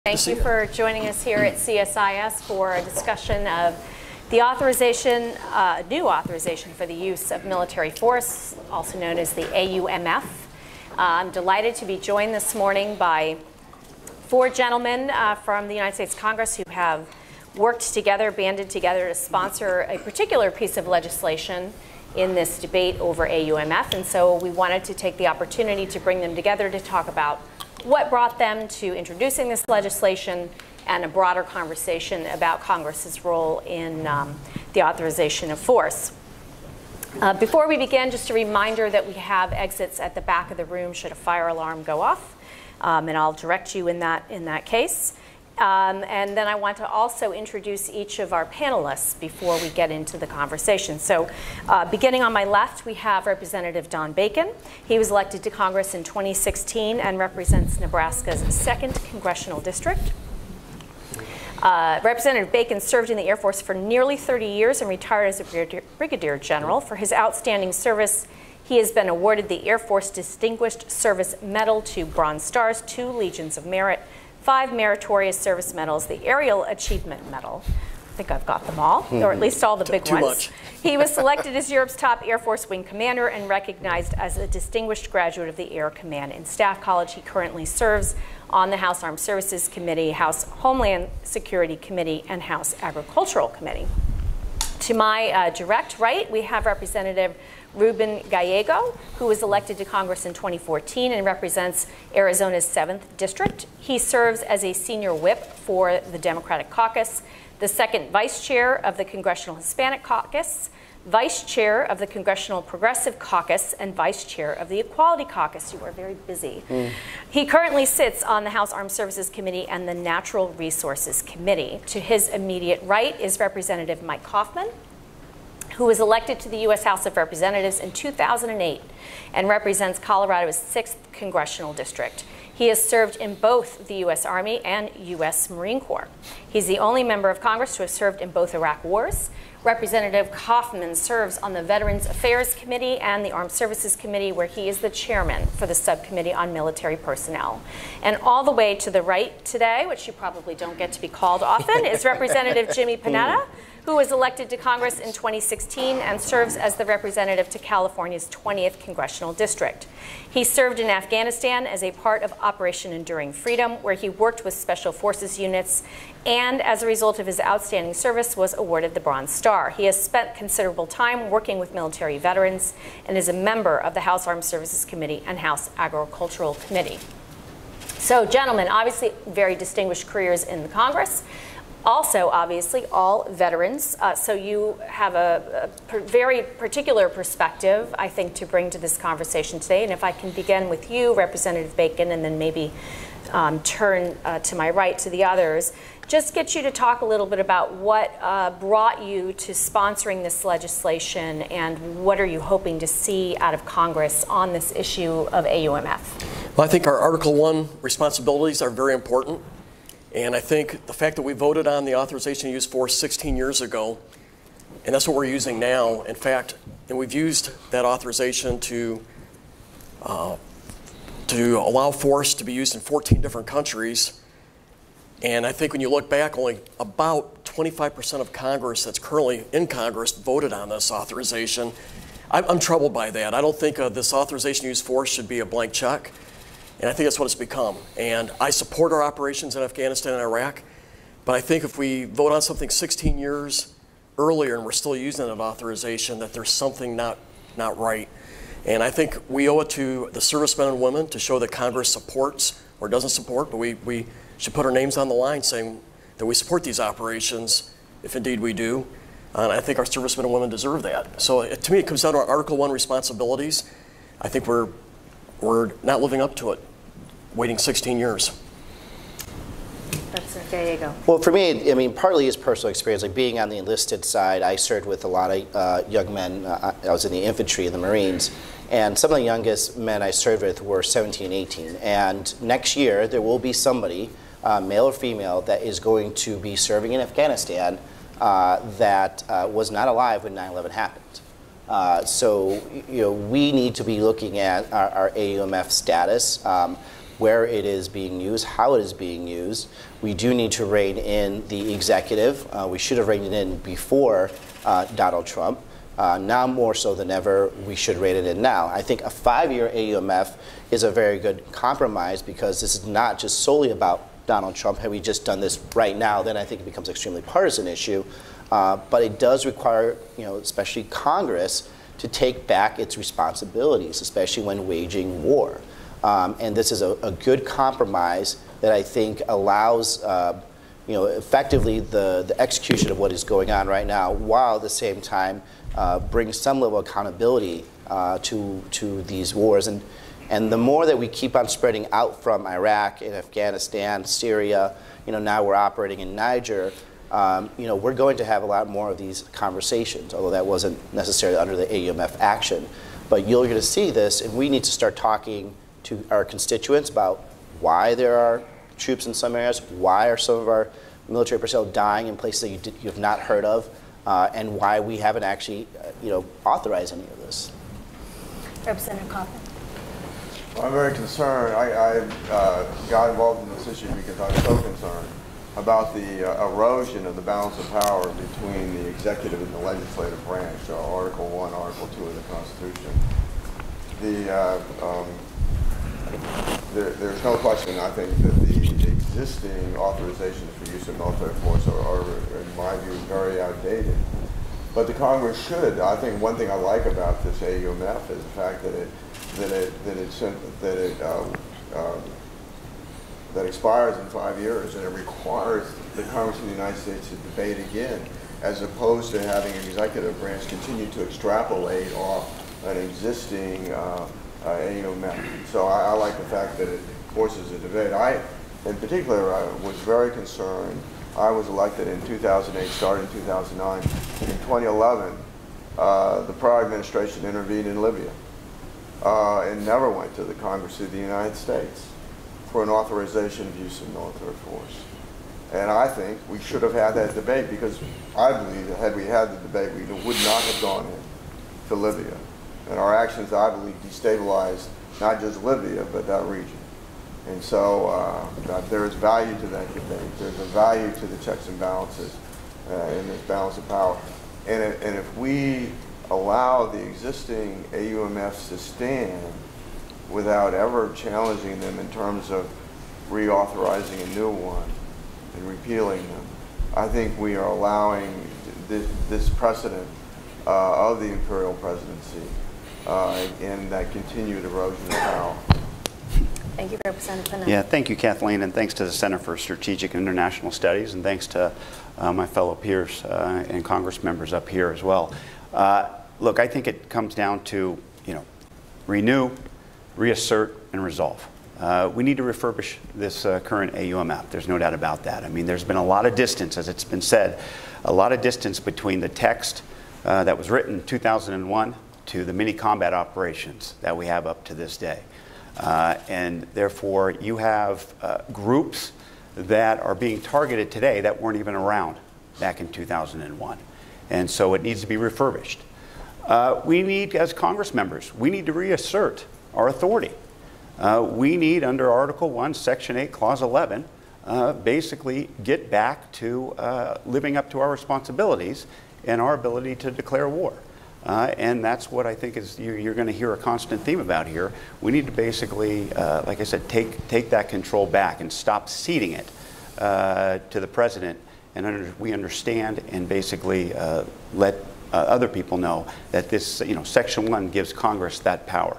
Thank you for joining us here at CSIS for a discussion of the authorization, new authorization for the use of military force, also known as the AUMF. I'm delighted to be joined this morning by four gentlemen from the United States Congress who have worked together, banded together to sponsor a particular piece of legislation in this debate over AUMF. And so we wanted to take the opportunity to bring them together to talk about what brought them to introducing this legislation and a broader conversation about Congress's role in the authorization of force. Before we begin, just a reminder that we have exits at the back of the room should a fire alarm go off, and I'll direct you in that case. And then I want to also introduce each of our panelists before we get into the conversation. So beginning on my left, we have Representative Don Bacon. He was elected to Congress in 2016 and represents Nebraska's 2nd Congressional District. Representative Bacon served in the Air Force for nearly 30 years and retired as a brigadier general. For his outstanding service, he has been awarded the Air Force Distinguished Service Medal, 2 Bronze Stars, 2 Legions of Merit, 5 Meritorious Service Medals, the Aerial Achievement Medal. I think I've got them all, or at least all the big ones. Much. He was selected as Europe's top Air Force Wing Commander and recognized as a distinguished graduate of the Air Command and Staff College. He currently serves on the House Armed Services Committee, House Homeland Security Committee, and House Agricultural Committee. To my direct right, we have Representative Ruben Gallego, who was elected to Congress in 2014 and represents Arizona's 7th District. He serves as a senior whip for the Democratic Caucus, the 2nd Vice Chair of the Congressional Hispanic Caucus, Vice Chair of the Congressional Progressive Caucus, and Vice Chair of the Equality Caucus. You are very busy. He currently sits on the House Armed Services Committee and the Natural Resources Committee. To his immediate right is Representative Mike Coffman, who was elected to the U.S. House of Representatives in 2008 and represents Colorado's 6th Congressional District. He has served in both the U.S. Army and U.S. Marine Corps. He's the only member of Congress to have served in both Iraq wars. Representative Coffman serves on the Veterans Affairs Committee and the Armed Services Committee, where he is the chairman for the Subcommittee on Military Personnel. And all the way to the right today, which you probably don't get to be called often, is Representative Jimmy Panetta, who was elected to Congress in 2016 and serves as the representative to California's 20th Congressional District. He served in Afghanistan as a part of Operation Enduring Freedom, where he worked with Special Forces units and, as a result of his outstanding service, was awarded the Bronze Star. He has spent considerable time working with military veterans and is a member of the House Armed Services Committee and House Agricultural Committee. So, gentlemen, obviously very distinguished careers in the Congress. Also, obviously, all veterans, so you have a very particular perspective, I think, to bring to this conversation today. And if I can begin with you, Representative Bacon, and then maybe turn to my right to the others, just get you to talk a little bit about what brought you to sponsoring this legislation and what are you hoping to see out of Congress on this issue of AUMF? Well, I think our Article 1 responsibilities are very important. And I think the fact that we voted on the authorization to use force 16 years ago, and that's what we're using now. In fact, and we've used that authorization to allow force to be used in 14 different countries. And I think when you look back, only about 25% of Congress that's currently in Congress voted on this authorization. I'm troubled by that. I don't think this authorization to use force should be a blank check. And I think that's what it's become. And I support our operations in Afghanistan and Iraq, but I think if we vote on something 16 years earlier and we're still using that authorization, that there's something not right. And I think we owe it to the servicemen and women to show that Congress supports or doesn't support, but we should put our names on the line saying that we support these operations, if indeed we do. And I think our servicemen and women deserve that. So to me, it comes down to our Article 1 responsibilities. I think we're not living up to it, waiting 16 years. There you go. Well, for me, I mean, partly is personal experience. Like being on the enlisted side, I served with a lot of young men. I was in the infantry, the Marines, and some of the youngest men I served with were 17, 18. And next year, there will be somebody, male or female, that is going to be serving in Afghanistan that was not alive when 9/11 happened. So, we need to be looking at our AUMF status. where it is being used, how it is being used. We do need to rein in the executive. We should have reined it in before Donald Trump. Now more so than ever, we should rein it in now. I think a 5-year AUMF is a very good compromise because this is not just solely about Donald Trump. Had we just done this right now, then I think it becomes an extremely partisan issue. But it does require, especially Congress, to take back its responsibilities, especially when waging war. And this is a good compromise that I think allows, effectively the execution of what is going on right now, while at the same time brings some level of accountability to these wars. And the more that we keep on spreading out from Iraq and Afghanistan, Syria, now we're operating in Niger, we're going to have a lot more of these conversations, although that wasn't necessarily under the AUMF action. But you're going to see this, and we need to start talking to our constituents about why there are troops in some areas, why are some of our military personnel dying in places that you have not heard of, and why we haven't actually, authorized any of this. Representative Coffman. Well, I'm very concerned. I got involved in this issue because I was so concerned about the erosion of the balance of power between the executive and the legislative branch, Article 1, Article 2 of the Constitution. There's no question, I think, that the existing authorizations for use of military force are, in my view, very outdated. But the Congress should. I think one thing I like about this AUMF is the fact that expires in 5 years, and it requires the Congress of the United States to debate again, as opposed to having an executive branch continue to extrapolate off an existing AUMF. So I like the fact that it forces a debate. In particular, I was very concerned. I was elected in 2008, started in 2009. In 2011, the prior administration intervened in Libya and never went to the Congress of the United States for an authorization of use of military force. And I think we should have had that debate, because I believe that had we had the debate, we would not have gone into Libya. And our actions, I believe, destabilized not just Libya, but that region. And so there is value to that debate. There's a value to the checks and balances in this balance of power. And if we allow the existing AUMFs to stand without ever challenging them in terms of reauthorizing a new one and repealing them, I think we are allowing this precedent of the imperial presidency and that continued erosion of power. Thank you, Representative Panetta. Yeah, thank you, Kathleen, and thanks to the Center for Strategic and International Studies, and thanks to my fellow peers and Congress members up here as well. Look, I think it comes down to, renew, reassert, and resolve. We need to refurbish this current AUMF. There's no doubt about that. I mean, there's been a lot of distance, as it's been said, a lot of distance between the text that was written in 2001 to the mini combat operations that we have up to this day. And therefore, you have groups that are being targeted today that weren't even around back in 2001. And so it needs to be refurbished. We need, as Congress members, we need to reassert our authority. We need, under Article 1, Section 8, Clause 11, basically get back to living up to our responsibilities and our ability to declare war. And that's what I think is you're going to hear a constant theme about here. We need to basically, like I said, take that control back and stop ceding it to the president. And we understand and basically let other people know that this, Section 1 gives Congress that power.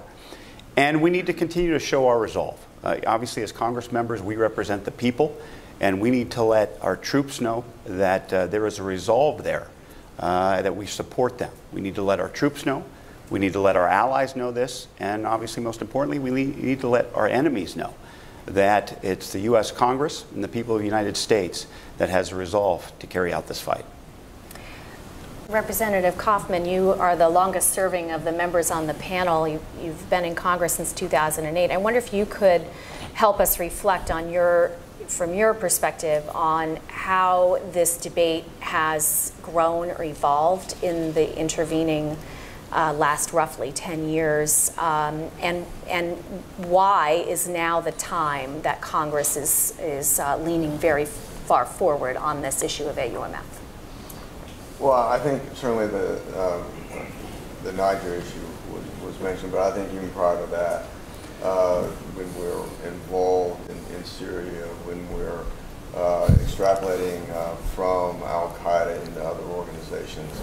And we need to continue to show our resolve. Obviously, as Congress members, we represent the people, and we need to let our troops know that there is a resolve there. That we support them. We need to let our troops know. We need to let our allies know this. And obviously, most importantly, we need to let our enemies know that it's the U.S. Congress and the people of the United States that has a resolve to carry out this fight. Representative Coffman, you are the longest serving of the members on the panel. You've been in Congress since 2008. I wonder if you could help us reflect on from your perspective on how this debate has grown or evolved in the intervening last roughly 10 years, and why is now the time that Congress is leaning very far forward on this issue of AUMF? Well, I think certainly the Niger issue was mentioned, but I think even prior to that, when we're involved in Syria, when we're extrapolating from Al-Qaeda into other organizations,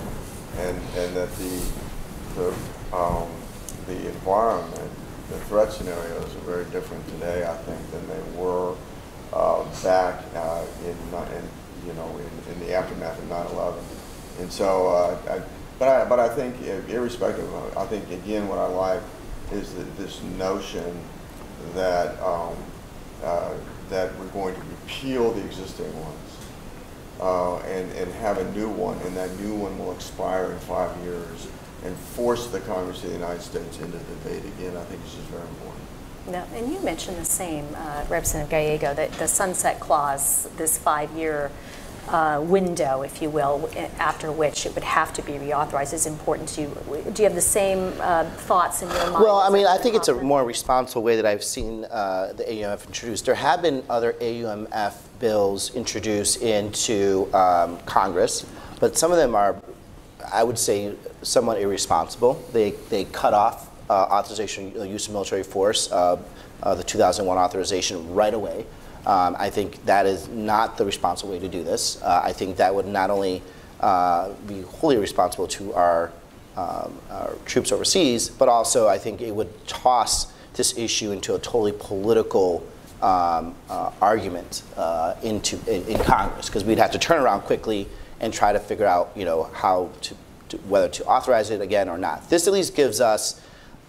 and that the environment, the threat scenarios are very different today, I think, than they were back in the aftermath of 9/11. And so, but I think, irrespective of, I think again what I like is this notion that that we're going to repeal the existing ones and have a new one, and that new one will expire in 5 years, and force the Congress of the United States into debate again. I think this is very important. No, and you mentioned the same, Representative Gallego, that the sunset clause, this 5-year window, if you will, after which it would have to be reauthorized, is important to you. Do you have the same thoughts in your mind? Well, I mean, I think it's a more responsible way that I've seen the AUMF introduced. There have been other AUMF bills introduced into Congress, but some of them are, I would say, somewhat irresponsible. They cut off authorization use of military force, the 2001 authorization, right away. I think that is not the responsible way to do this. I think that would not only be wholly responsible to our troops overseas, but also I think it would toss this issue into a totally political argument in Congress, because we'd have to turn around quickly and try to figure out, how whether to authorize it again or not. This at least gives us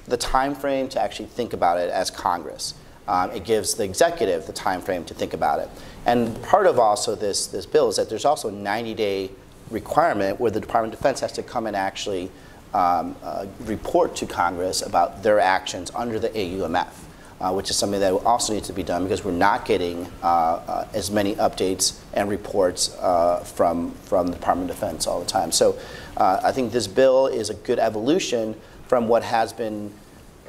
the time frame to actually think about it as Congress. It gives the executive the time frame to think about it. And part of also this bill is that there's also a 90-day requirement where the Department of Defense has to come and actually report to Congress about their actions under the AUMF, which is something that also needs to be done because we're not getting as many updates and reports from the Department of Defense all the time. So I think this bill is a good evolution from what has been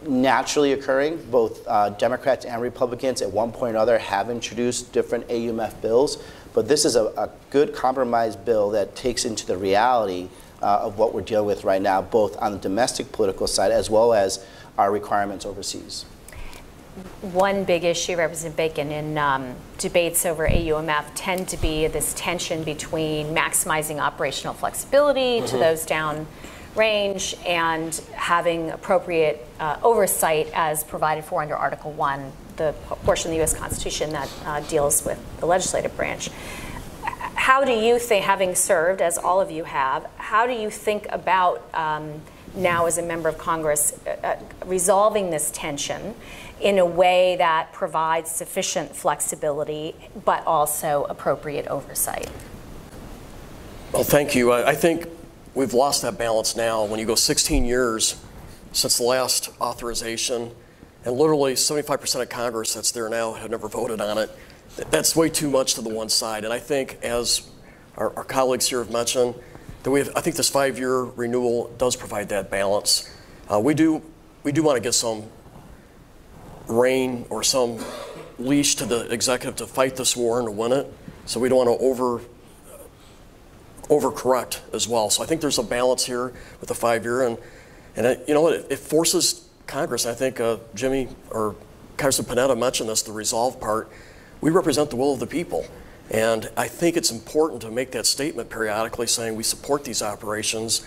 naturally occurring. Both Democrats and Republicans at one point or other have introduced different AUMF bills, but this is a good compromise bill that takes into the reality of what we're dealing with right now, both on the domestic political side as well as our requirements overseas. One big issue, Representative Bacon, in debates over AUMF tend to be this tension between maximizing operational flexibility to those down range and having appropriate oversight as provided for under Article 1, the portion of the U.S. Constitution that deals with the legislative branch. How do you think, having served, as all of you have, how do you think about now as a member of Congress resolving this tension in a way that provides sufficient flexibility but also appropriate oversight? Well, thank you. I think we've lost that balance now. When you go 16 years since the last authorization, and literally 75% of Congress that's there now have never voted on it, that's way too much to the one side. And I think, as our colleagues here have mentioned, that I think this 5-year renewal does provide that balance. We do want to get some rein or some leash to the executive to fight this war and to win it. So we don't want to overcorrect as well. So I think there's a balance here with the 5-year, and you know what? It forces Congress. I think Jimmy or Congressman Panetta mentioned this, the resolve part. We represent the will of the people, and I think it's important to make that statement periodically, saying we support these operations.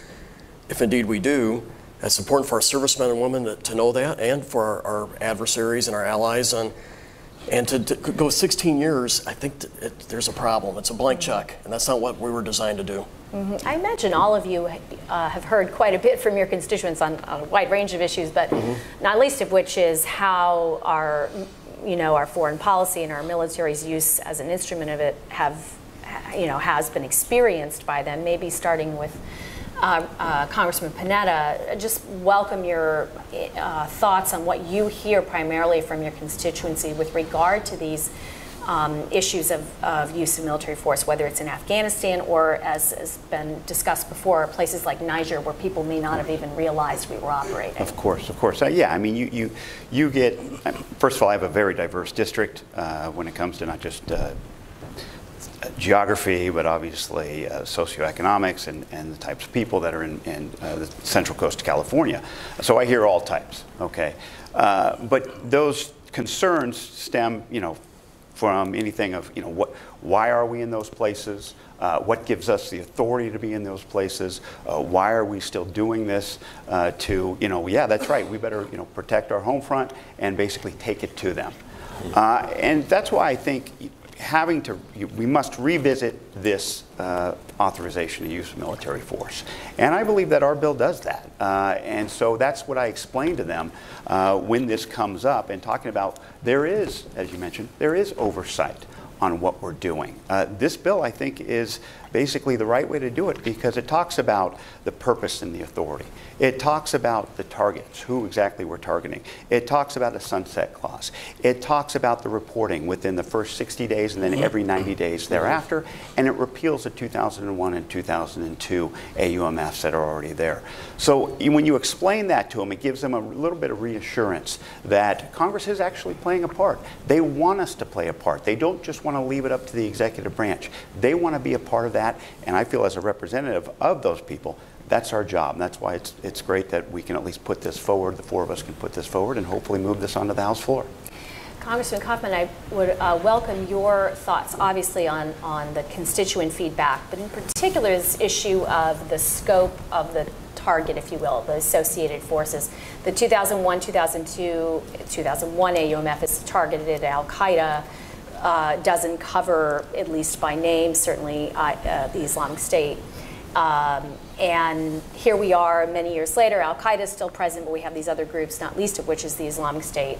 If indeed we do, it's important for our servicemen and women to know that, and for our adversaries and our allies, and to go 16 years, I think there's a problem. It's a blank check, and that's not what we were designed to do. I imagine all of you have heard quite a bit from your constituents on a wide range of issues, but not least of which is how our foreign policy and our military's use as an instrument of it has been experienced by them. Maybe starting with Congressman Panetta, just welcome your thoughts on what you hear primarily from your constituency with regard to these issues of use of military force, whether it's in Afghanistan or, as has been discussed before, places like Niger where people may not have even realized we were operating. Of course, of course. Yeah, I mean, you get, first of all, I have a very diverse district when it comes to not just geography, but obviously socioeconomics and the types of people that are in the Central Coast of California. So I hear all types, okay? But those concerns stem, from anything of, why are we in those places? What gives us the authority to be in those places? Why are we still doing this? Yeah, that's right, we better, protect our home front and basically take it to them. And that's why I think we must revisit this authorization to use military force. And I believe that our bill does that. And so that's what I explained to them when this comes up, and talking about there is, as you mentioned, there is oversight on what we're doing. This bill, I think, is basically the right way to do it because it talks about the purpose and the authority. It talks about the targets, who exactly we're targeting. It talks about a sunset clause. It talks about the reporting within the first 60 days and then every 90 days thereafter, and it repeals the 2001 and 2002 AUMFs that are already there. So when you explain that to them, it gives them a little bit of reassurance that Congress is actually playing a part. They want us to play a part. They don't just want to leave it up to the executive branch. They want to be a part of that, and I feel as a representative of those people, that's our job. And that's why it's great that we can at least put this forward, the four of us can put this forward and hopefully move this onto the House floor. Congressman Coffman, I would welcome your thoughts, obviously, on the constituent feedback, but in particular this issue of the scope of the target, if you will, the associated forces. The 2001, 2002, 2001 AUMF is targeted at al-Qaeda. Doesn't cover, at least by name, certainly the Islamic State. And here we are many years later, al-Qaeda is still present, but we have these other groups, not least of which is the Islamic State.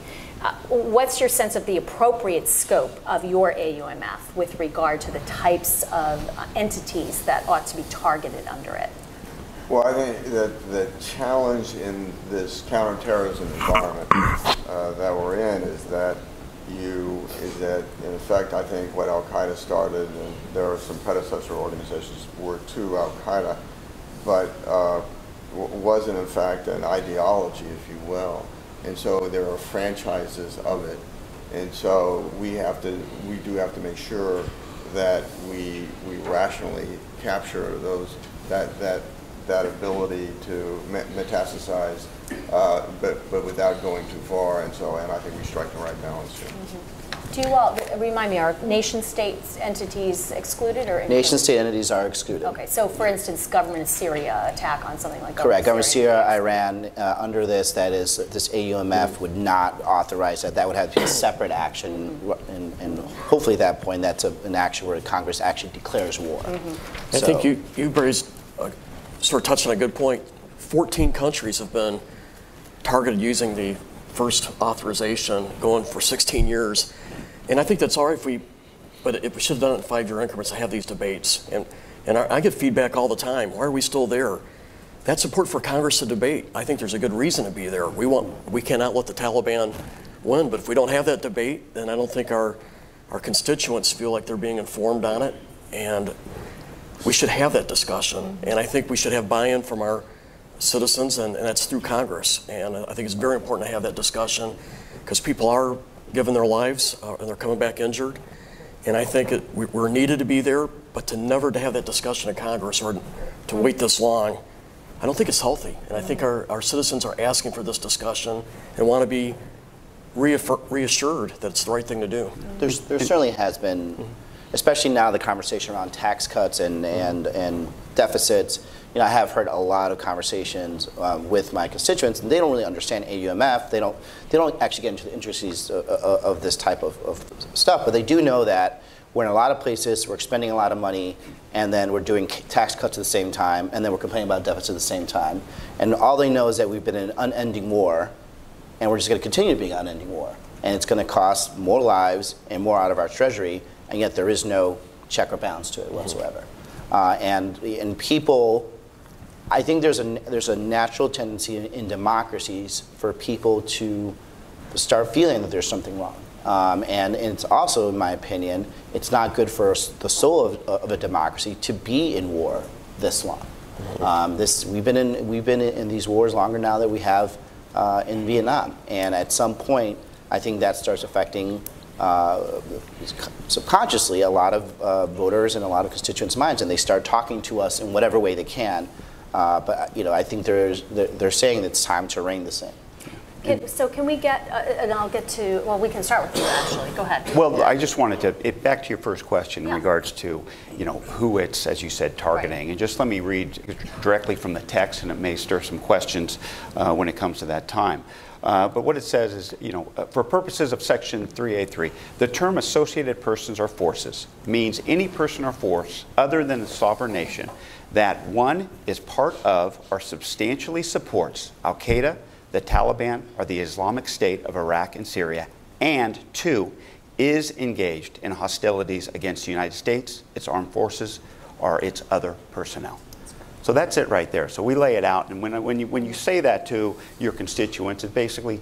What's your sense of the appropriate scope of your AUMF with regard to the types of entities that ought to be targeted under it? Well, I think that the challenge in this counterterrorism environment that we're in is that in effect, I think what al-Qaeda started, and there are some predecessor organizations were to al-Qaeda, but wasn't in fact an ideology, if you will. And so there are franchises of it. And so we do have to make sure that we rationally capture that ability to metastasize, but without going too far, and I think we strike the right balance here. Do you all, remind me, are nation-state entities excluded or? Nation-state entities are excluded. Okay, so for instance, government of Syria attack on something like that. Correct. Government of Syria, Iran, under this, that is, this AUMF would not authorize that. That would have to be a separate action, and hopefully at that point, that's an action where Congress actually declares war. I think you raised, sort of touched on a good point. 14 countries have been targeted using the first authorization going for 16 years. And I think that's all right but we should have done it in 5-year increments to have these debates. And I get feedback all the time. Why are we still there? That's important for Congress to debate. I think there's a good reason to be there. We cannot let the Taliban win, but if we don't have that debate, then I don't think our constituents feel like they're being informed on it. And we should have that discussion. And I think we should have buy-in from our citizens, and that's through Congress. And I think it's very important to have that discussion because people are giving their lives and they're coming back injured. And I think we're needed to be there, but to never to have that discussion in Congress or to wait this long, I don't think it's healthy. And I think our citizens are asking for this discussion and want to be reassured that it's the right thing to do. There certainly has been, especially now the conversation around tax cuts and deficits. I have heard a lot of conversations with my constituents, and they don't really understand AUMF. They don't actually get into the intricacies of this type of stuff, but they do know that we're in a lot of places, we're expending a lot of money, and then we're doing tax cuts at the same time, and then we're complaining about deficits at the same time. And all they know is that we've been in an unending war, and we're just going to continue to be in an unending war. And it's going to cost more lives and more out of our treasury, and yet there is no check or balance to it whatsoever. And people, I think there's a natural tendency in democracies for people to start feeling that there's something wrong. And it's also, in my opinion, it's not good for the soul of a democracy to be in war this long. We've been in these wars longer now than we have in Vietnam, and at some point, I think that starts affecting subconsciously a lot of voters and a lot of constituents' minds, and they start talking to us in whatever way they can. But I think they're saying that it's time to rein this in. So can we get, and I'll get to, well, we can start with you actually. Go ahead. Well, I just wanted to, back to your first question in regards to, who it's, as you said, targeting. Right. And just let me read directly from the text, and it may stir some questions when it comes to that time. But what it says is, for purposes of Section 3A3, the term associated persons or forces means any person or force other than a sovereign nation that, one, is part of or substantially supports Al-Qaeda, the Taliban, or the Islamic State of Iraq and Syria, and two, is engaged in hostilities against the United States, its armed forces, or its other personnel. So that's it right there. So we lay it out, and when you say that to your constituents, it basically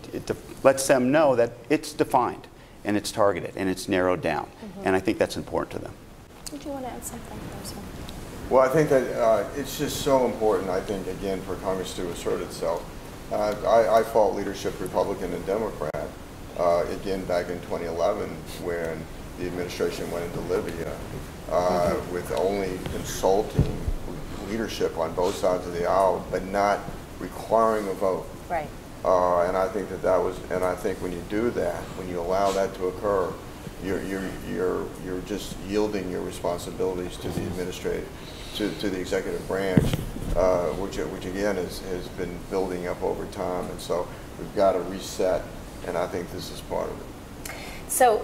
lets them know that it's defined, and it's targeted, and it's narrowed down. And I think that's important to them. Did you want to add something? Well, I think that it's just so important, I think, again, for Congress to assert itself. I fault leadership, Republican and Democrat, again back in 2011 when the administration went into Libya with only consulting leadership on both sides of the aisle, but not requiring a vote. Right. And I think that was, and I think when you do that, when you allow that to occur, you're just yielding your responsibilities to the administrative, to the executive branch, which again has been building up over time, and so we've got to reset, and I think this is part of it. So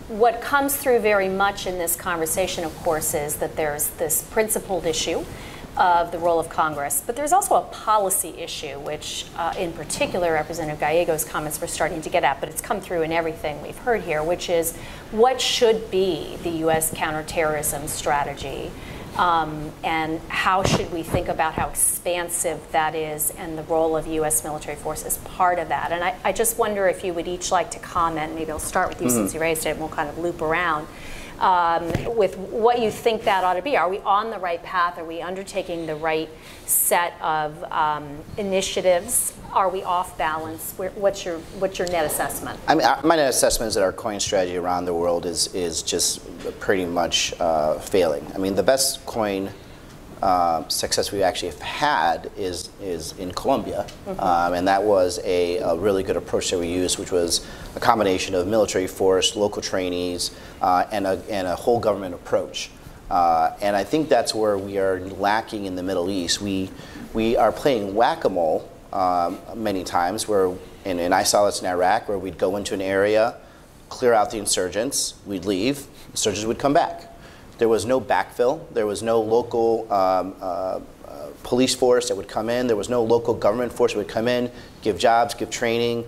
what comes through very much in this conversation, of course, is that there's this principled issue of the role of Congress, but there's also a policy issue, which in particular Representative Gallego's comments were starting to get at, but it's come through in everything we've heard here, which is what should be the U.S. counterterrorism strategy, and how should we think about how expansive that is and the role of U.S. military force as part of that. And I just wonder if you would each like to comment. Maybe I'll start with you since you raised it, and we'll kind of loop around with what you think that ought to be. Are we on the right path? Are we undertaking the right set of initiatives? Are we off balance? What's your net assessment? I mean, my net assessment is that our coin strategy around the world is just pretty much failing. I mean, the best coin success we actually have had is in Colombia, and that was a really good approach that we used, which was a combination of military force, local trainees, and a whole government approach. And I think that's where we are lacking in the Middle East. We are playing whack-a-mole many times, and I saw this in Iraq, where we'd go into an area, clear out the insurgents, we'd leave, insurgents would come back. There was no backfill. There was no local police force that would come in. There was no local government force that would come in, give jobs, give training,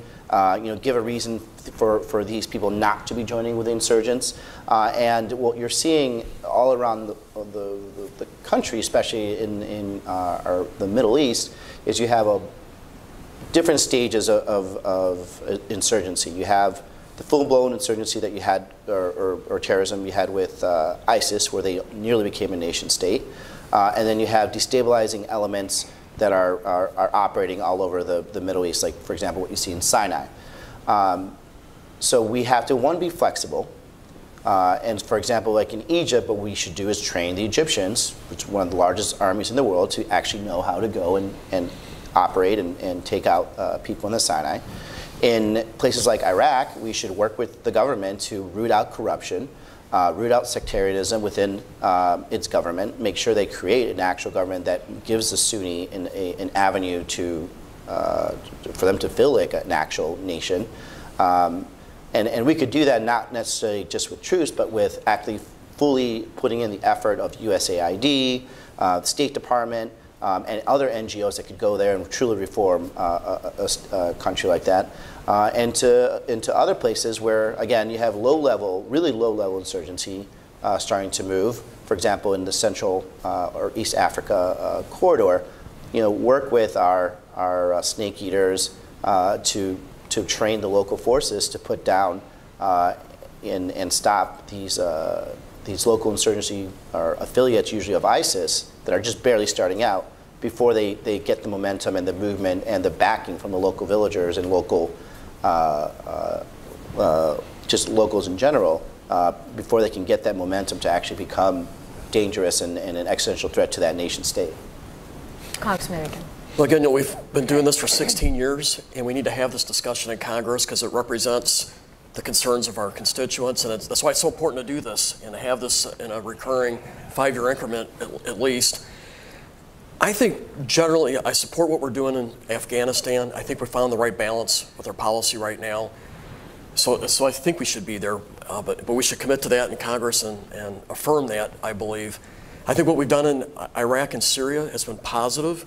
give a reason for these people not to be joining with the insurgents. And what you're seeing all around the country, especially in the Middle East, is you have different stages of insurgency. You have the full-blown insurgency that you had, or terrorism you had with ISIS, where they nearly became a nation state. And then you have destabilizing elements that are operating all over the Middle East, like, for example, what you see in Sinai. So we have to, one, be flexible. And for example, like in Egypt, what we should do is train the Egyptians, which is one of the largest armies in the world, to actually know how to go and operate and take out people in the Sinai. In places like Iraq, we should work with the government to root out corruption, root out sectarianism within its government, make sure they create an actual government that gives the Sunni an avenue for them to feel like an actual nation. And we could do that not necessarily just with troops, but with actually fully putting in the effort of USAID, the State Department, and other NGOs that could go there and truly reform a country like that, and into other places where, again, you have really low-level insurgency starting to move. For example, in the Central or East Africa corridor, work with our snake eaters to to train the local forces to put down and stop these local insurgency or affiliates, usually of ISIS, that are just barely starting out, before they get the momentum and the movement and the backing from the local villagers and local, just locals in general, before they can get that momentum to actually become dangerous and an existential threat to that nation state. Congressman Aiken. Well, again, you know, we've been doing this for 16 years, and we need to have this discussion in Congress because it represents the concerns of our constituents, and that's why it's so important to do this and to have this in a recurring 5-year increment at least. I think generally I support what we're doing in Afghanistan. I think we found the right balance with our policy right now. So I think we should be there, but we should commit to that in Congress and affirm that, I believe. I think what we've done in Iraq and Syria has been positive,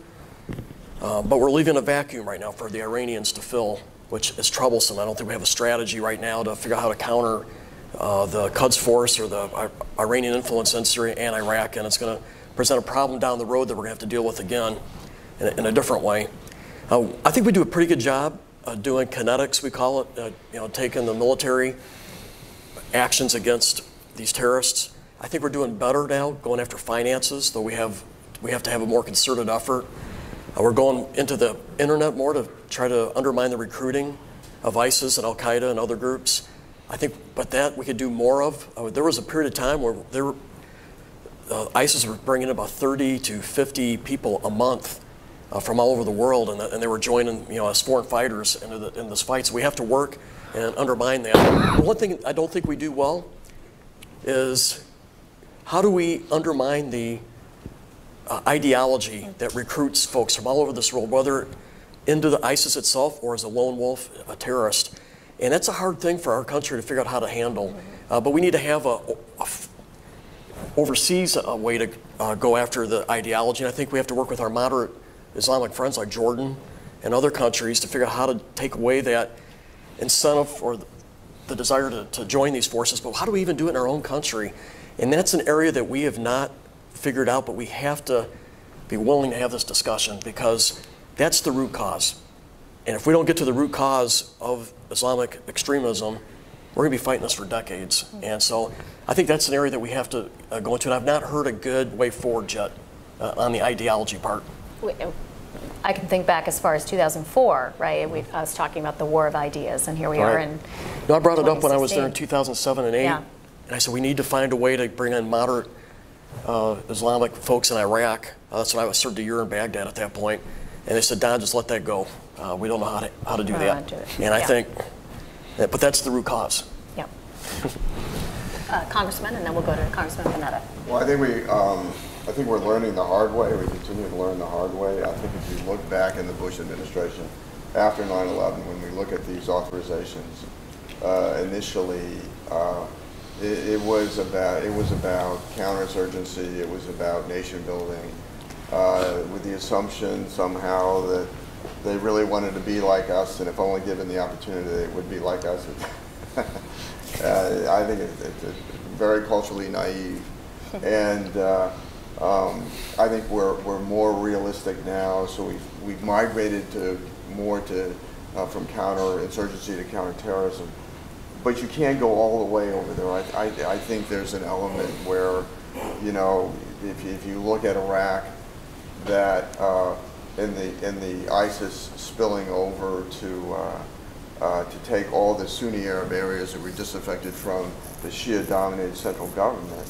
but we're leaving a vacuum right now for the Iranians to fill, which is troublesome. I don't think we have a strategy right now to figure out how to counter the Quds force or the Iranian influence in Syria and Iraq, and it's going to present a problem down the road that we're going to have to deal with again in a different way. I think we do a pretty good job doing kinetics, we call it, you know, taking the military actions against these terrorists. I think we're doing better now going after finances, though we have to have a more concerted effort. We're going into the internet more to try to undermine the recruiting of ISIS and Al-Qaeda and other groups. I think, but that we could do more of. There was a period of time where ISIS were bringing about 30 to 50 people a month from all over the world, and they were joining, you know, as foreign fighters in this fight. So we have to work and undermine that. The one thing I don't think we do well is how do we undermine the ideology that recruits folks from all over this world, whether into the ISIS itself or as a lone wolf, a terrorist. And that's a hard thing for our country to figure out how to handle. But we need to have a overseas way to go after the ideology. And I think we have to work with our moderate Islamic friends like Jordan and other countries to figure out how to take away that incentive or the desire to join these forces. But how do we even do it in our own country? And that's an area that we have not figured out, but we have to be willing to have this discussion because that's the root cause. And if we don't get to the root cause of Islamic extremism, we're going to be fighting this for decades. And so I think that's an area that we have to go into. And I've not heard a good way forward yet on the ideology part. I can think back as far as 2004, right? I was talking about the war of ideas, and here we are in I brought it up when I was there in 2007 and 8. Yeah. And I said, we need to find a way to bring in moderate Islamic folks in Iraq. That's when I served a year in Baghdad at that point. And they said, Don, just let that go. We don't know how to do that. And I think, but that's the root cause. Yeah. Congressman, and then we'll go to Congressman Panetta. Well, I think we're learning the hard way. We continue to learn the hard way. I think if you look back in the Bush administration after 9/11, when we look at these authorizations, initially it was about counterinsurgency. It was about nation building, with the assumption somehow that they really wanted to be like us, and if only given the opportunity, they would be like us. I think it's very culturally naive, and I think we're more realistic now. So we've migrated from counterinsurgency to counterterrorism, but you can't go all the way over there. I think there's an element where, you know, if you look at Iraq, that in the ISIS spilling over to take all the Sunni Arab areas that were disaffected from the Shia-dominated central government,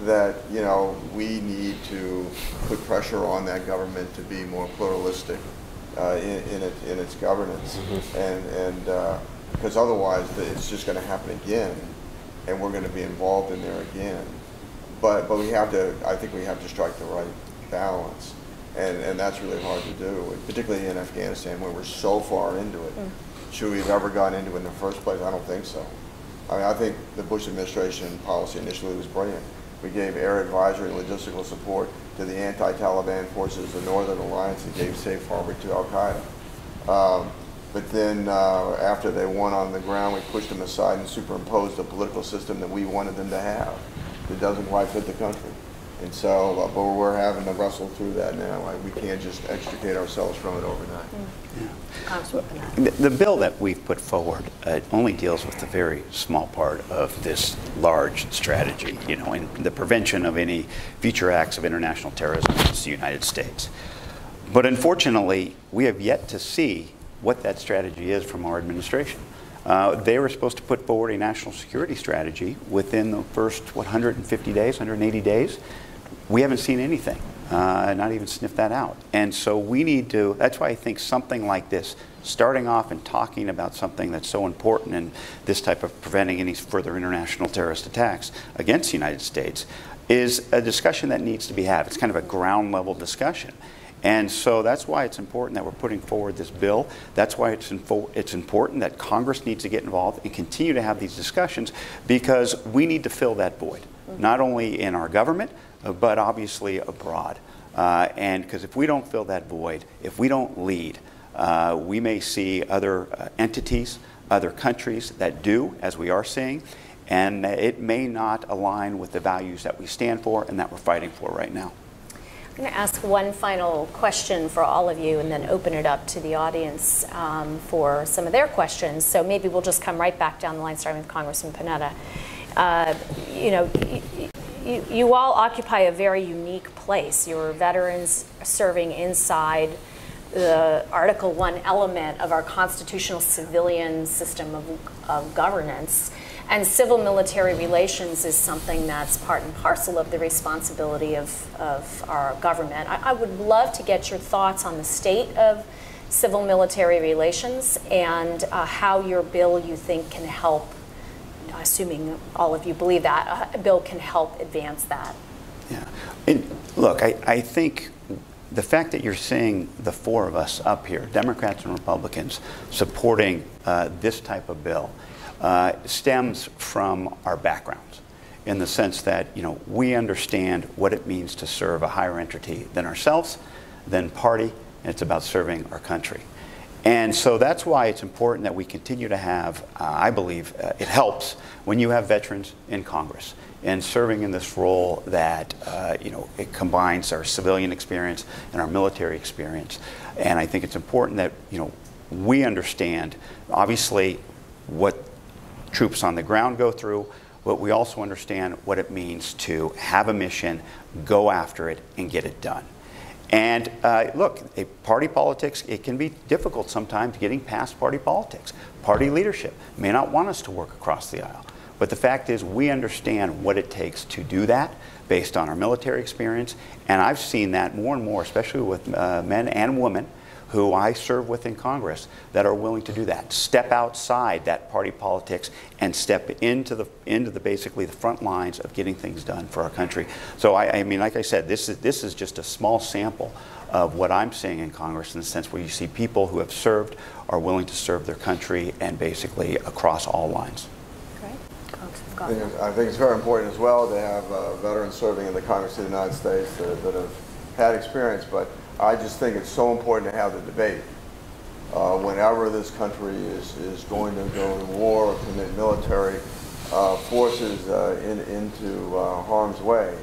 that, you know, we need to put pressure on that government to be more pluralistic in its governance, and because otherwise it's just going to happen again, and we're going to be involved in there again. But we have to. I think we have to strike the right balance, and that's really hard to do, particularly in Afghanistan where we're so far into it. Should we have ever gotten into it in the first place? I don't think so. I mean, I think the Bush administration policy initially was brilliant. We gave air advisory and logistical support to the anti-Taliban forces, the Northern Alliance, that gave safe harbor to Al-Qaeda. But then after they won on the ground, we pushed them aside and superimposed a political system that we wanted them to have that doesn't quite fit the country. And so, but we're having to wrestle through that now. We can't just extricate ourselves from it overnight. Yeah. The bill that we've put forward only deals with a very small part of this large strategy, you know, in the prevention of any future acts of international terrorism against the United States. But unfortunately, we have yet to see what that strategy is from our administration. They were supposed to put forward a national security strategy within the first, 150 days, 180 days. We haven't seen anything, not even sniffed that out. And so we need to, that's why I think something like this, starting off and talking about something that's so important in this type of preventing any further international terrorist attacks against the United States, is a discussion that needs to be had. It's kind of a ground level discussion. And so that's why it's important that we're putting forward this bill. That's why it's important that Congress needs to get involved and continue to have these discussions, because we need to fill that void, not only in our government, but obviously abroad. And because if we don't fill that void, if we don't lead, we may see other entities, other countries that do, as we are seeing, and it may not align with the values that we stand for and that we're fighting for right now. I'm going to ask one final question for all of you and then open it up to the audience for some of their questions. So maybe we'll just come right back down the line, starting with Congressman Panetta. You know, you all occupy a very unique place. You're veterans serving inside the Article 1 element of our constitutional civilian system of governance. And civil-military relations is something that's part and parcel of the responsibility of our government. I would love to get your thoughts on the state of civil-military relations and how your bill, you think, can help, assuming all of you believe that, a bill can help advance that. Yeah. And look, I think the fact that you're seeing the four of us up here, Democrats and Republicans, supporting this type of bill, stems from our backgrounds, in the sense that, you know, we understand what it means to serve a higher entity than ourselves, than party, and it's about serving our country. And so that's why it's important that we continue to have, I believe, it helps when you have veterans in Congress and serving in this role that, you know, it combines our civilian experience and our military experience. And I think it's important that, you know, we understand, obviously, what troops on the ground go through, but we also understand what it means to have a mission, go after it, and get it done. And look, party politics, it can be difficult sometimes getting past party politics. Party leadership may not want us to work across the aisle. But the fact is, we understand what it takes to do that based on our military experience. And I've seen that more and more, especially with men and women who I serve with in Congress, that are willing to do that. Step outside that party politics and step into the basically the front lines of getting things done for our country. So I mean, like I said, this is just a small sample of what I'm seeing in Congress, in the sense where you see people who have served are willing to serve their country, and basically across all lines. Great. I think it's very important as well to have veterans serving in the Congress of the United States that have had experience, but I just think it's so important to have the debate. Whenever this country is going to go to war or commit military forces into harm's way,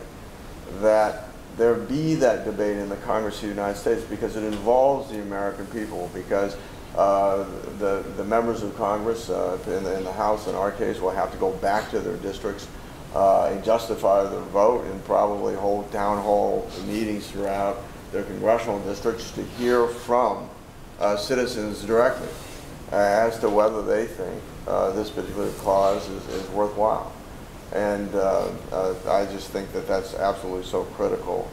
that there be that debate in the Congress of the United States, because it involves the American people, because the members of Congress in the House, in our case, will have to go back to their districts and justify their vote, and probably hold town hall meetings throughout their congressional districts to hear from citizens directly as to whether they think this particular clause is worthwhile. And I just think that that's absolutely so critical,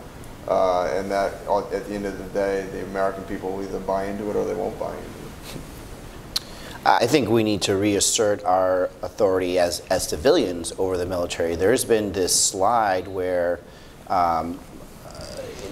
and that at the end of the day, the American people will either buy into it or they won't buy into it. I think we need to reassert our authority as civilians over the military. There's been this slide where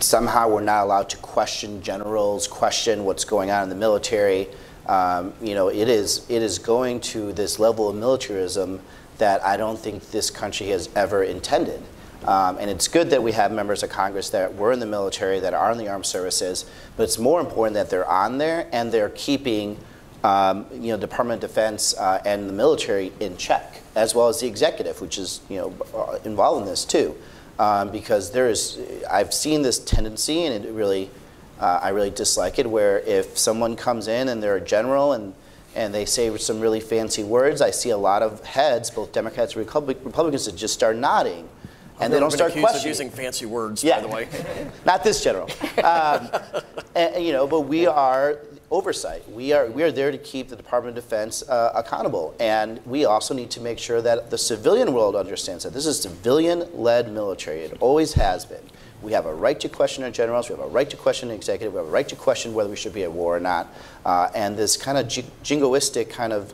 somehow we're not allowed to question generals, question what's going on in the military. You know, it is going to this level of militarism that I don't think this country has ever intended. And it's good that we have members of Congress that were in the military, that are in the armed services, but it's more important that they're on there and they're keeping you know, Department of Defense and the military in check, as well as the executive, which is, you know, involved in this too. because I've seen this tendency, and it really, I really dislike it, where if someone comes in and they're a general and they say some really fancy words, I see a lot of heads, both Democrats and Republicans, that just start nodding. And they don't start questioning. Using fancy words, by the way. Not this general. But we are oversight. We are there to keep the Department of Defense accountable. And we also need to make sure that the civilian world understands that this is civilian-led military. It always has been. We have a right to question our generals. We have a right to question the executive. We have a right to question whether we should be at war or not. And this kind of jingoistic kind of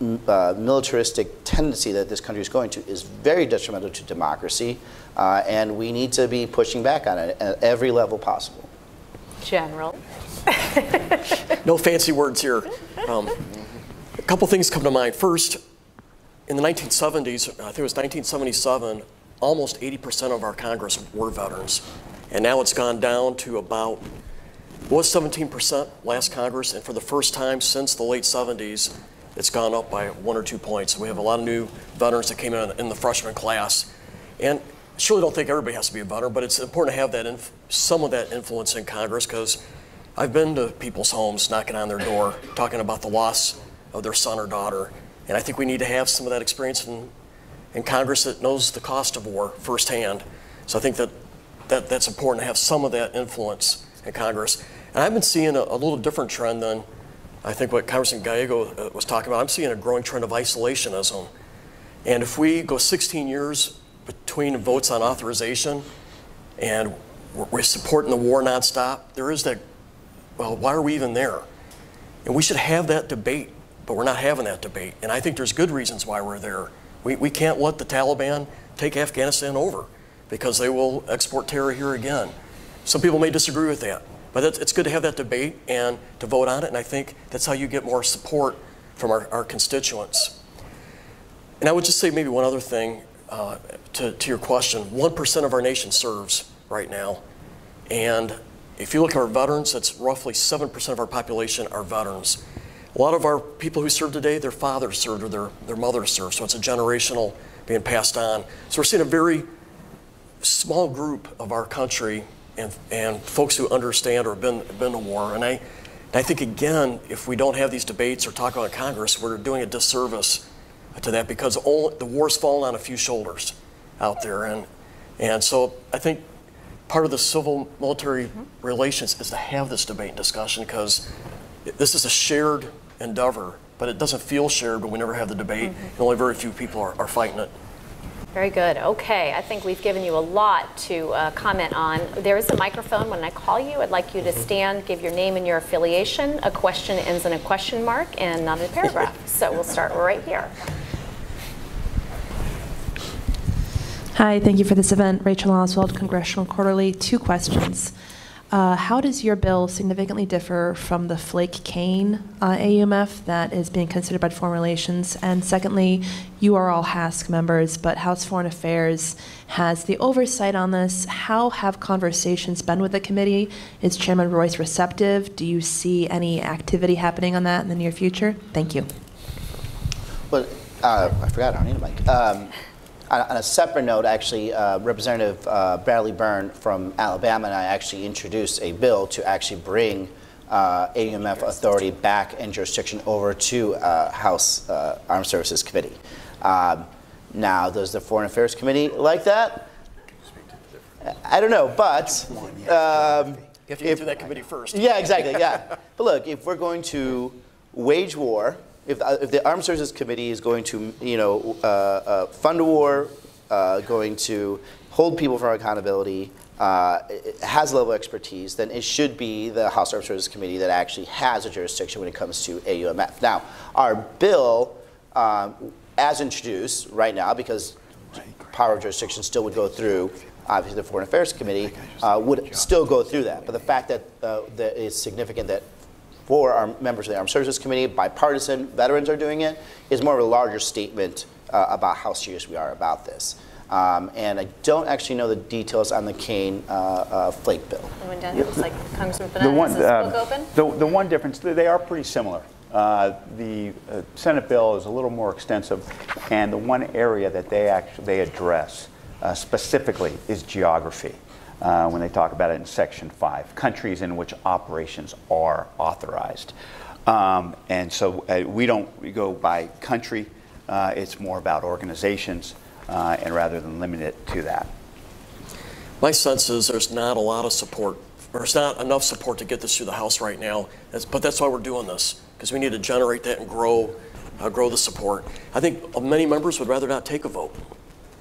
militaristic tendency that this country is going to is very detrimental to democracy, and we need to be pushing back on it at every level possible. General. No fancy words here. A couple things come to mind. First, in the 1970s, I think it was 1977, almost 80% of our Congress were veterans. And now it's gone down to about, it was 17% last Congress, and for the first time since the late 70s, it's gone up by 1 or 2 points. We have a lot of new veterans that came in the freshman class. And I surely don't think everybody has to be a veteran, but it's important to have that some of that influence in Congress, because I've been to people's homes, knocking on their door, talking about the loss of their son or daughter. And I think we need to have some of that experience in Congress that knows the cost of war firsthand. So I think that's important to have some of that influence in Congress. And I've been seeing a little different trend than I think what Congressman Gallego was talking about. I'm seeing a growing trend of isolationism. And if we go 16 years between votes on authorization and we're supporting the war nonstop, there is that, well, why are we even there? And we should have that debate, but we're not having that debate. And I think there's good reasons why we're there. We can't let the Taliban take Afghanistan over, because they will export terror here again. Some people may disagree with that. But it's good to have that debate and to vote on it, and I think that's how you get more support from our constituents. And I would just say maybe one other thing to your question. 1% of our nation serves right now, and if you look at our veterans, that's roughly 7% of our population are veterans. A lot of our people who serve today, their fathers served or their mothers served, so it's a generational being passed on. So we're seeing a very small group of our country and folks who understand or have been to war. And I think, again, if we don't have these debates or talk about Congress, we're doing a disservice to that, because the war's fallen on a few shoulders out there. And so I think part of the civil-military relations is to have this debate and discussion, because this is a shared endeavor, but it doesn't feel shared when we never have the debate, and only very few people are fighting it. Very good. Okay, I think we've given you a lot to comment on. There is a microphone. When I call you, I'd like you to stand, give your name and your affiliation. A question ends in a question mark and not in a paragraph. So we'll start right here. Hi, thank you for this event. Rachel Oswald, Congressional Quarterly. 2 questions. How does your bill significantly differ from the Flake-Kane AUMF that is being considered by Foreign Relations? And secondly, you are all HASC members, but House Foreign Affairs has the oversight on this. How have conversations been with the committee? Is Chairman Royce receptive? Do you see any activity happening on that in the near future? Thank you. Well, I forgot, I don't need a mic. On a separate note, actually, Representative Bradley Byrne from Alabama and I actually introduced a bill to actually bring AUMF authority back and jurisdiction over to House Armed Services Committee. Now, does the Foreign Affairs Committee like that? I don't know, but you have to get through that committee first. Yeah, exactly. Yeah, but look, if we're going to wage war, if the Armed Services Committee is going to, fund a war, going to hold people for accountability, it has a level of expertise, then it should be the House Armed Services Committee that actually has a jurisdiction when it comes to AUMF. Now, our bill, as introduced right now, because power of jurisdiction still would go through, obviously, the Foreign Affairs Committee, would still go through that. But the fact that it's significant that for our members of the Armed Services Committee, bipartisan veterans are doing it, is more of a larger statement about how serious we are about this. And I don't actually know the details on the Kane Flake bill. Anyone down here? Looks like Congressman Panetta has his book open. The one difference, they are pretty similar. The Senate bill is a little more extensive, and the one area that they address specifically is geography. When they talk about it in Section 5, countries in which operations are authorized. And so we go by country. It's more about organizations, and rather than limit it to that. My sense is there's not a lot of support, or there's not enough support to get this through the House right now. But that's why we're doing this, because we need to generate that and grow the support. I think many members would rather not take a vote.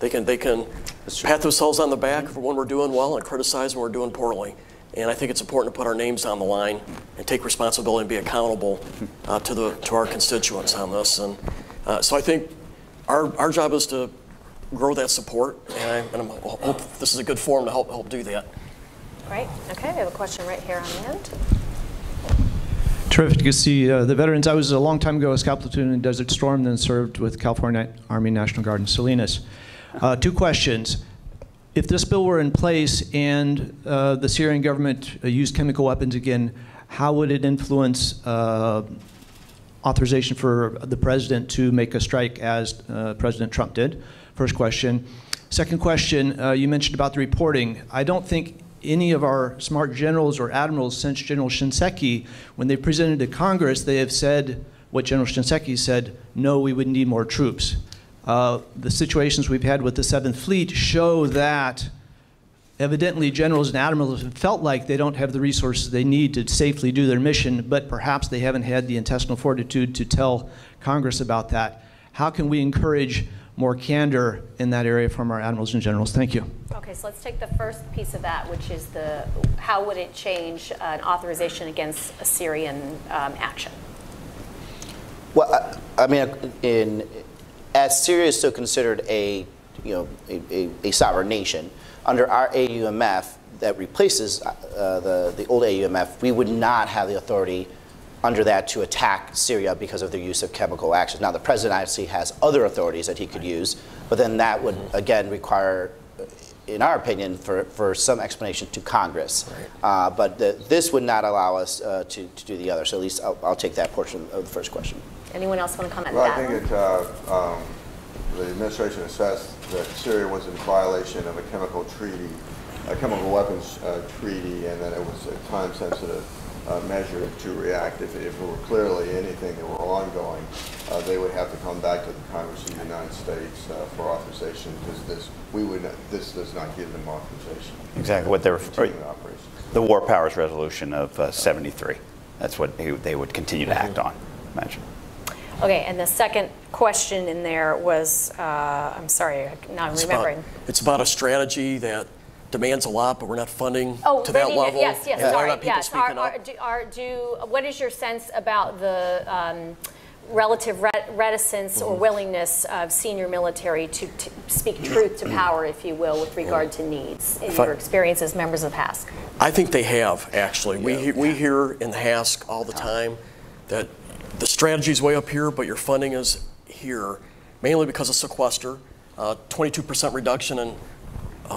They can pat themselves on the back for when we're doing well and criticize when we're doing poorly. And I think it's important to put our names on the line and take responsibility and be accountable to our constituents on this. And so I think our job is to grow that support, and I hope this is a good forum to help do that. Great. Okay, we have a question right here on the end. Terrific to see the veterans. I was a long time ago a scout platoon in Desert Storm, then served with California Army National Guard in Salinas. 2 questions. If this bill were in place and the Syrian government used chemical weapons again, how would it influence authorization for the president to make a strike as President Trump did? First question. Second question, you mentioned about the reporting. I don't think any of our smart generals or admirals since General Shinseki, when they presented to Congress, they have said what General Shinseki said, no, we would need more troops. The situations we've had with the 7th Fleet show that evidently generals and admirals have felt like they don't have the resources they need to safely do their mission, but perhaps they haven't had the intestinal fortitude to tell Congress about that. How can we encourage more candor in that area from our admirals and generals? Thank you. Okay, so let's take the first piece of that, which is how would it change an authorization against a Syrian action? Well, I mean, as Syria is still considered a sovereign nation, under our AUMF that replaces the old AUMF, we would not have the authority under that to attack Syria because of their use of chemical action. Now, the president obviously has other authorities that he could use, but then that would, again, require, in our opinion, for some explanation to Congress. But this would not allow us to do the other. So at least I'll take that portion of the first question. Anyone else want to comment? Well, I think the administration assessed that Syria was in violation of a chemical weapons treaty, and that it was a time-sensitive measure to react. If it were clearly anything that were ongoing, they would have to come back to the Congress of the United States for authorization, because this does not give them authorization. Exactly what they're the War Powers Resolution of '73. That's what they would continue to act on. Imagine. Okay, and the second question in there was, I'm sorry, I'm remembering. It's about a strategy that demands a lot, but we're not funding to that level. Yes, sorry. Yes. What is your sense about the relative reticence or willingness of senior military to speak truth to power, if you will, with regard to needs in your experience as members of HASC? I think they have, actually. We hear in the HASC all the time that the strategy is way up here, but your funding is here, mainly because of sequester, 22% reduction in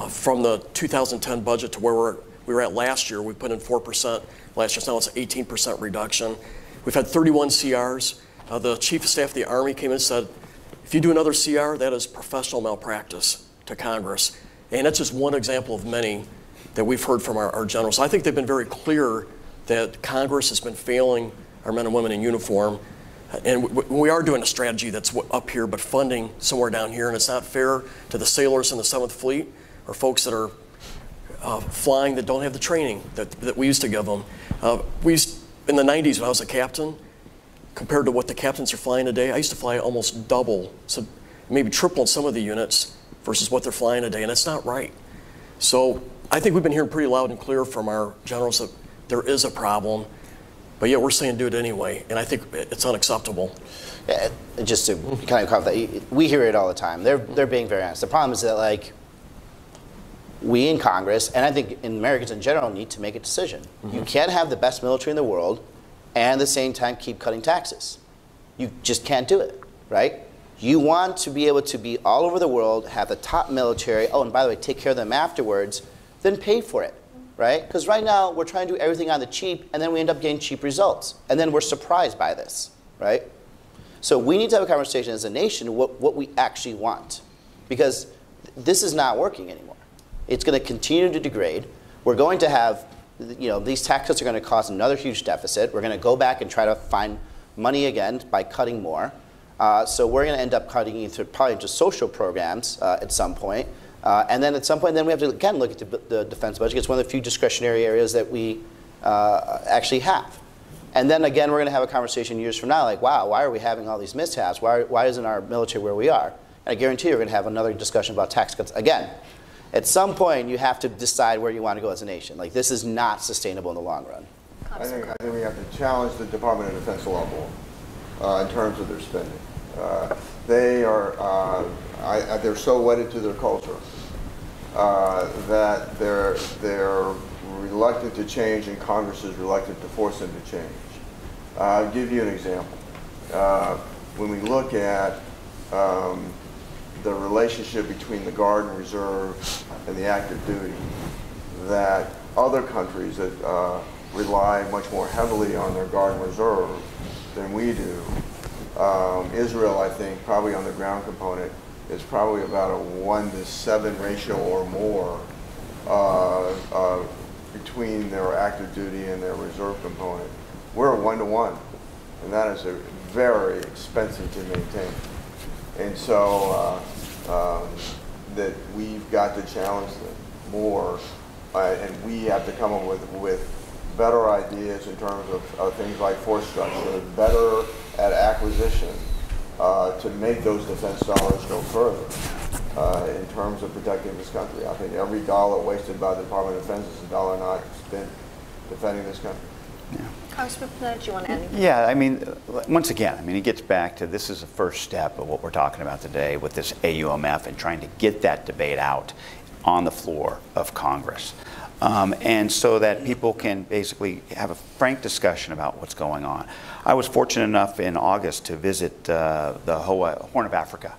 from the 2010 budget to where we were at last year. We put in 4% last year, so now it's an 18% reduction. We've had 31 CRs. The Chief of Staff of the Army came in and said, if you do another CR, that is professional malpractice to Congress. And that's just one example of many that we've heard from our generals. So I think they've been very clear that Congress has been failing our men and women in uniform. And we are doing a strategy that's up here, but funding somewhere down here, and it's not fair to the sailors in the 7th Fleet or folks that are flying that don't have the training that we used to give them. In the 90s when I was a captain, compared to what the captains are flying today, I used to fly almost double, so maybe triple in some of the units versus what they're flying today, and that's not right. So I think we've been hearing pretty loud and clear from our generals that there is a problem, but yet we're saying do it anyway, and I think it's unacceptable. Yeah, just to kind of cover that, we hear it all the time. They're being very honest. The problem is that, like, we in Congress, and I think Americans in general, need to make a decision. You can't have the best military in the world and at the same time keep cutting taxes. You just can't do it, right? You want to be able to be all over the world, have the top military, oh, and by the way, take care of them afterwards, then pay for it, right? Because right now, we're trying to do everything on the cheap, and then we end up getting cheap results. And then we're surprised by this, right? So we need to have a conversation as a nation what we actually want. Because this is not working anymore. It's going to continue to degrade. We're going to have, these tax cuts are going to cause another huge deficit. We're going to go back and try to find money again by cutting more. So we're going to end up cutting either probably into social programs at some point. And then at some point, then we have to, again, look at the defense budget. It's one of the few discretionary areas that we actually have. And then again, we're going to have a conversation years from now, like, wow, why are we having all these mishaps? Why isn't our military where we are? And I guarantee you we're going to have another discussion about tax cuts again. At some point, you have to decide where you want to go as a nation. Like, this is not sustainable in the long run. I think we have to challenge the Department of Defense level in terms of their spending. They're so wedded to their culture that they're reluctant to change, and Congress is reluctant to force them to change. I'll give you an example. When we look at the relationship between the Guard and Reserve and the active duty, that other countries that rely much more heavily on their Guard and Reserve than we do. Israel, I think, probably on the ground component, is probably about a 1-to-7 ratio or more between their active duty and their reserve component. We're a 1-to-1, and that is very expensive to maintain. And so that we've got to challenge them more, and we have to come up with better ideas in terms of things like force structure, better at acquisition to make those defense dollars go further in terms of protecting this country. I think every dollar wasted by the Department of Defense is a dollar not spent defending this country. Yeah. Congressman Panetta, do you want to add anything? Yeah, I mean, once again, it gets back to this is the first step of what we're talking about today with this AUMF and trying to get that debate out on the floor of Congress. And so that people can basically have a frank discussion about what's going on. I was fortunate enough in August to visit the Horn of Africa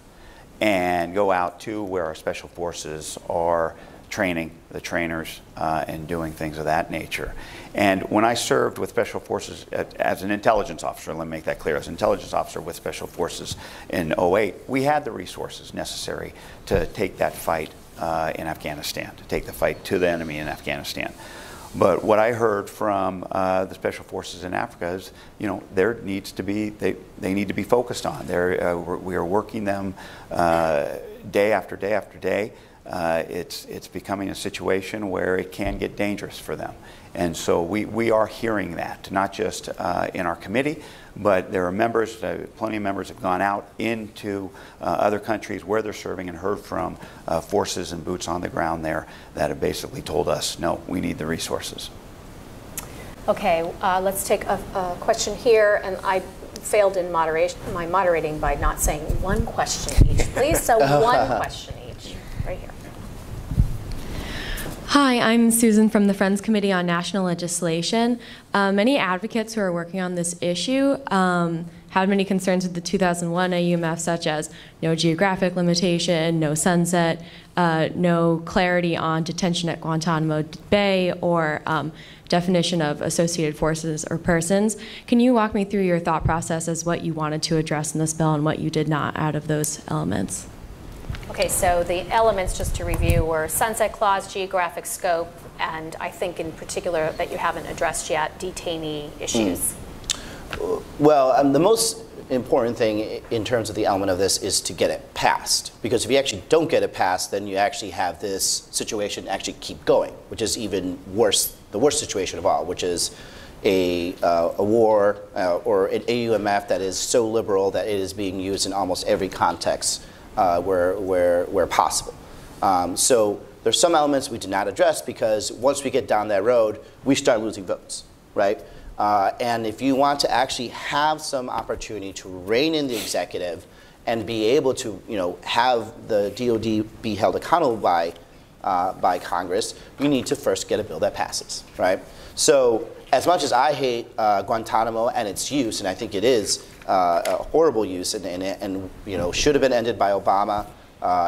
and go out to where our special forces are training the trainers and doing things of that nature. And when I served with Special Forces as an intelligence officer, let me make that clear, as an intelligence officer with Special Forces in 2008, we had the resources necessary to take that fight in Afghanistan, to take the fight to the enemy in Afghanistan. But what I heard from the Special Forces in Africa is, there needs to be, they need to be focused on. We are working them day after day after day. It's becoming a situation where it can get dangerous for them. And so we are hearing that, not just in our committee, but there are members, plenty of members have gone out into other countries where they're serving and heard from forces and boots on the ground there that have basically told us, no, we need the resources. Okay, let's take a question here, and I failed in my moderating by not saying one question each, please. So one question each, right here. Hi, I'm Susan from the Friends Committee on National Legislation. Many advocates who are working on this issue had many concerns with the 2001 AUMF, such as no geographic limitation, no sunset, no clarity on detention at Guantanamo Bay, or definition of associated forces or persons. Can you walk me through your thought process as what you wanted to address in this bill and what you did not out of those elements? Okay, so the elements, just to review, were sunset clause, geographic scope, and I think in particular that you haven't addressed yet, detainee issues. Well, the most important thing in terms of the element of this is to get it passed. Because if you actually don't get it passed, then you actually have this situation actually keep going, which is even worse, the worst situation of all, which is a war or an AUMF that is so liberal that it is being used in almost every context where possible. So there's some elements we did not address because once we get down that road, we start losing votes, right? And if you want to actually have some opportunity to rein in the executive and be able to, have the DOD be held accountable by Congress, you need to first get a bill that passes, right? So as much as I hate Guantanamo and its use, and I think it is a horrible use and should have been ended by Obama,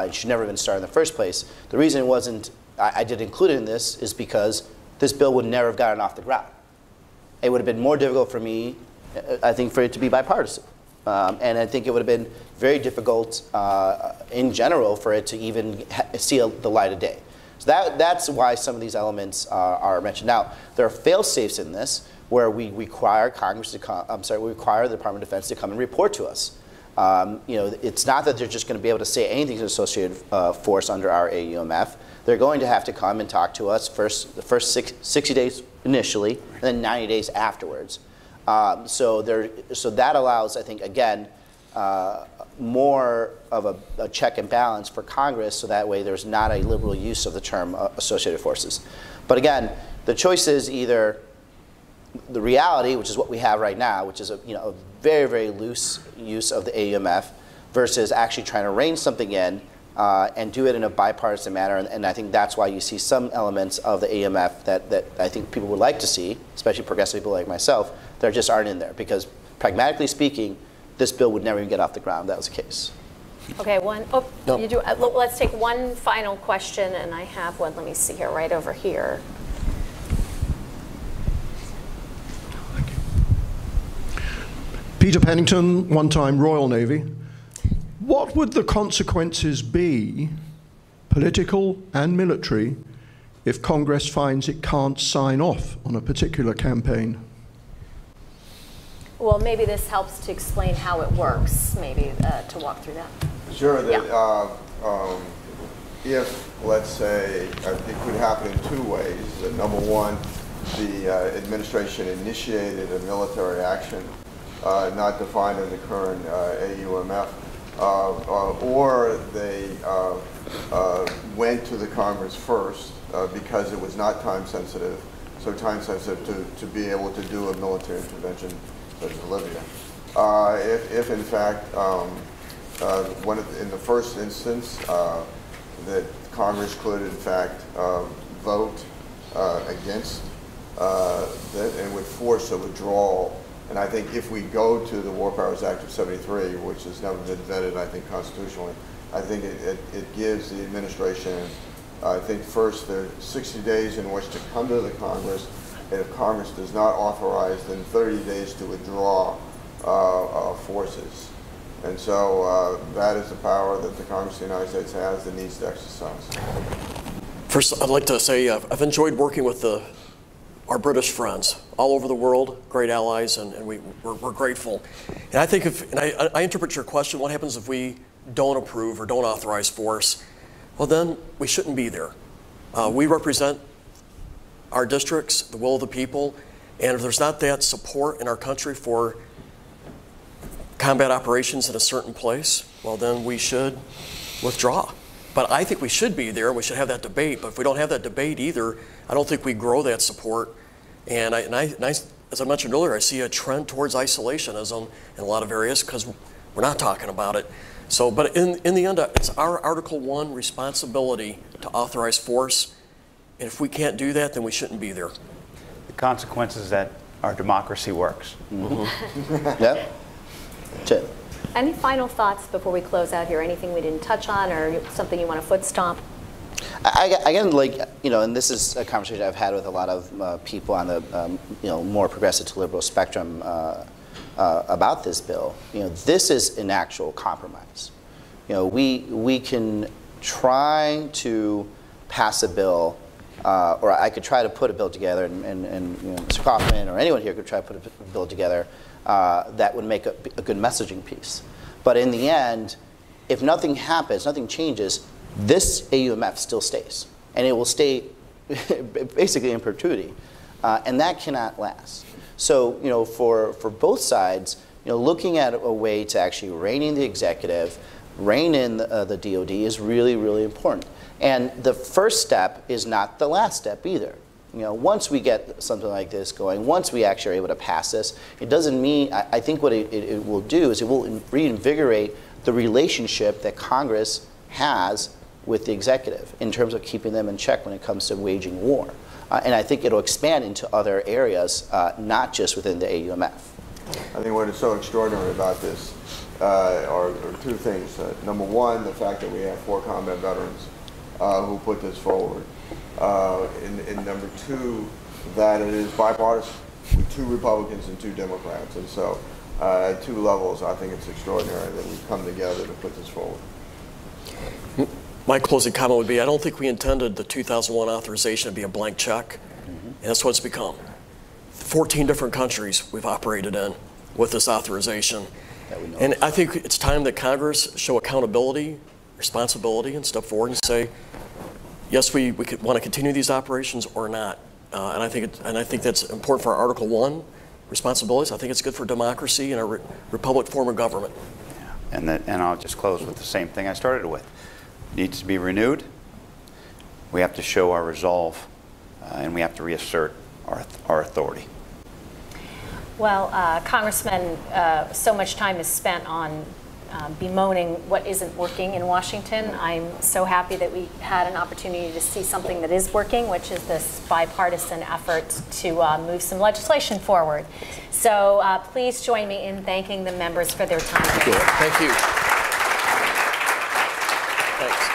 it should never have been started in the first place. The reason it wasn't, I did include it in this is because this bill would never have gotten off the ground. It would have been more difficult for me, I think, for it to be bipartisan. And I think it would have been very difficult in general for it to even see the light of day. So that's why some of these elements are mentioned. Now, there are fail-safes in this where we require Congress to come, we require the Department of Defense to come and report to us. It's not that they're just going to be able to say anything to associated force under our AUMF. They're going to have to come and talk to us the first 60 days initially, and then 90 days afterwards. So that allows, I think, again, more of a check and balance for Congress, so that way there's not a liberal use of the term associated forces. But again, the choice is either the reality, which is what we have right now, which is a very, very loose use of the AUMF, versus actually trying to rein something in and do it in a bipartisan manner. And I think that's why you see some elements of the AUMF that I think people would like to see, especially progressive people like myself, that just aren't in there. Because pragmatically speaking, this bill would never even get off the ground if that was the case. Okay, No. you do. Let's take one final question, and I have one. Let me see here, right over here. Peter Pennington, one-time Royal Navy. What would the consequences be, political and military, if Congress finds it can't sign off on a particular campaign? Well, maybe this helps to explain how it works, maybe to walk through that. Sure. If, let's say, it could happen in two ways. Number one, the administration initiated a military action not defined in the current AUMF, or they went to the Congress first because it was not time sensitive, so time sensitive to be able to do a military intervention such as Libya. If in fact, in the first instance, that Congress could in fact vote against that and would force a withdrawal. And I think if we go to the War Powers Act of '73, which has never been vetted, I think, constitutionally, I think it gives the administration, I think, first there are 60 days in which to come to the Congress, and if Congress does not authorize, then 30 days to withdraw forces. And so that is the power that the Congress of the United States has that needs to exercise. First, I'd like to say I've enjoyed working with our British friends all over the world, great allies, and we're grateful. And I think I interpret your question, what happens if we don't approve or don't authorize force? Well, then we shouldn't be there. We represent our districts, the will of the people, and if there's not that support in our country for combat operations in a certain place, well, then we should withdraw. But I think we should be there, and we should have that debate. But if we don't have that debate either, I don't think we grow that support. And as I mentioned earlier, I see a trend towards isolationism in a lot of areas because we're not talking about it. So, but in the end, it's our Article 1 responsibility to authorize force. And if we can't do that, then we shouldn't be there. The consequence is that our democracy works. Mm-hmm. Yeah. Chip. Any final thoughts before we close out here? Anything we didn't touch on, or something you want to foot stomp? Again, and this is a conversation I've had with a lot of people on the, more progressive to liberal spectrum about this bill. This is an actual compromise. We can try to pass a bill, or I could try to put a bill together, and Mr. Coffman or anyone here could try to put a bill together that would make a good messaging piece. But in the end, if nothing happens, nothing changes, this AUMF still stays. And it will stay basically in perpetuity. And that cannot last. So, for both sides, looking at a way to actually rein in the executive, rein in the DOD is really, really important. And the first step is not the last step either. Once we get something like this going, once we actually are able to pass this, it doesn't mean, I think what it will do is it will reinvigorate the relationship that Congress has with the executive in terms of keeping them in check when it comes to waging war. And I think it'll expand into other areas, not just within the AUMF. I think what is so extraordinary about this are two things. Number one, the fact that we have 4 combat veterans who put this forward. And number two, that it is bipartisan with 2 Republicans and 2 Democrats. And so at 2 levels, I think it's extraordinary that we've come together to put this forward. My closing comment would be, I don't think we intended the 2001 authorization to be a blank check, and that's what it's become. 14 different countries we've operated in with this authorization. And I think it's time that Congress show accountability, responsibility, and step forward and say, yes, we could want to continue these operations or not. And I think that's important for our Article 1 responsibilities. I think it's good for democracy and a republic form of government. Yeah. And I'll just close with the same thing I started with. It needs to be renewed. We have to show our resolve, and we have to reassert our authority. Well, Congressman, so much time is spent on bemoaning what isn't working in Washington. I'm so happy that we had an opportunity to see something that is working, which is this bipartisan effort to move some legislation forward. So please join me in thanking the members for their time. Thank you. Thanks.